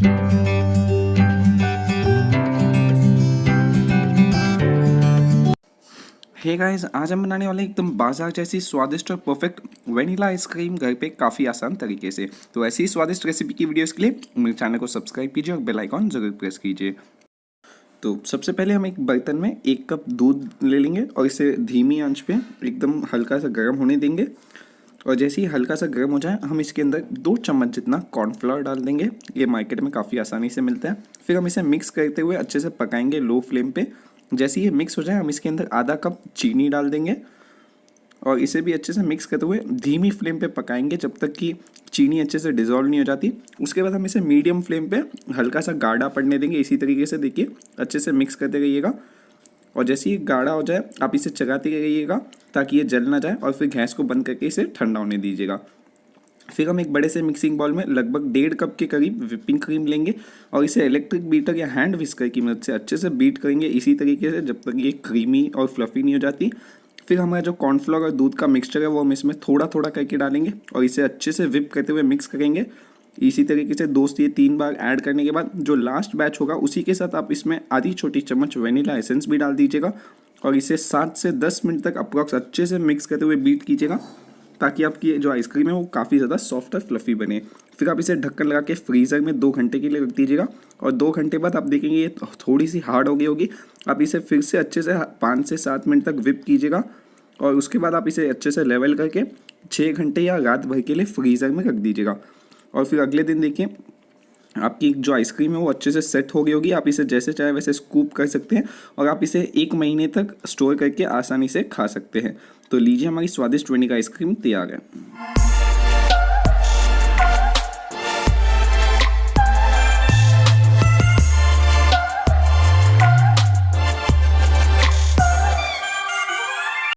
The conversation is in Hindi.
हे गाइस, आज हम बनाने वाले एकदम बाजार जैसी स्वादिष्ट और परफेक्ट वेनिला आइसक्रीम घर पे काफ़ी आसान तरीके से। तो ऐसी ही स्वादिष्ट रेसिपी की वीडियोस के लिए मेरे चैनल को सब्सक्राइब कीजिए और बेल आइकॉन जरूर प्रेस कीजिए। तो सबसे पहले हम एक बर्तन में 1 कप दूध ले लेंगे और इसे धीमी आंच पे एकदम हल्का सा गर्म होने देंगे। और जैसे ही हल्का सा गर्म हो जाए हम इसके अंदर 2 चम्मच जितना कॉर्नफ्लावर डाल देंगे। ये मार्केट में काफ़ी आसानी से मिलता है। फिर हम इसे मिक्स करते हुए अच्छे से पकाएंगे लो फ्लेम पे। जैसे ये मिक्स हो जाए हम इसके अंदर आधा कप चीनी डाल देंगे और इसे भी अच्छे से मिक्स करते हुए धीमी फ्लेम पे पकाएंगे जब तक कि चीनी अच्छे से डिज़ोल्व नहीं हो जाती। उसके बाद हम इसे मीडियम फ्लेम पे हल्का सा गाढ़ा पड़ने देंगे। इसी तरीके से देखिए अच्छे से मिक्स करते रहिएगा और जैसे ही गाढ़ा हो जाए आप इसे चलाते रहिएगा ताकि ये जल ना जाए और फिर गैस को बंद करके इसे ठंडा होने दीजिएगा। फिर हम एक बड़े से मिक्सिंग बाउल में लगभग 1.5 कप के करीब व्हिपिंग क्रीम लेंगे और इसे इलेक्ट्रिक बीटर या हैंड विस्कर की मदद से अच्छे से बीट करेंगे इसी तरीके से जब तक ये क्रीमी और फ्लफी नहीं हो जाती। फिर हमारा जो कॉर्नफ्लोर और दूध का मिक्सचर है वो हम इसमें थोड़ा थोड़ा करके डालेंगे और इसे अच्छे से व्हिप करते हुए मिक्स करेंगे। इसी तरीके से 2 से 3 बार ऐड करने के बाद जो लास्ट बैच होगा उसी के साथ आप इसमें आधी छोटी चम्मच वेनिला एसेंस भी डाल दीजिएगा और इसे 7 से 10 मिनट तक अप्रॉक्स अच्छे से मिक्स करते हुए बीट कीजिएगा ताकि आपकी जो आइसक्रीम है वो काफ़ी ज़्यादा सॉफ्ट और फ्लफ़ी बने। फिर आप इसे ढक्कन लगा के फ्रीज़र में 2 घंटे के लिए रख दीजिएगा और 2 घंटे बाद आप देखेंगे ये थोड़ी सी हार्ड हो गई होगी। आप इसे फिर से अच्छे से 5 से 7 मिनट तक व्हिप कीजिएगा और उसके बाद आप इसे अच्छे से लेवल करके 6 घंटे या रात भर के लिए फ्रीज़र में रख दीजिएगा। और फिर अगले दिन देखिए आपकी जो आइसक्रीम है वो अच्छे से सेट हो गई होगी। आप इसे जैसे चाहे वैसे स्कूप कर सकते हैं और आप इसे 1 महीने तक स्टोर करके आसानी से खा सकते हैं। तो लीजिए हमारी स्वादिष्ट वेनिला आइसक्रीम तैयार है।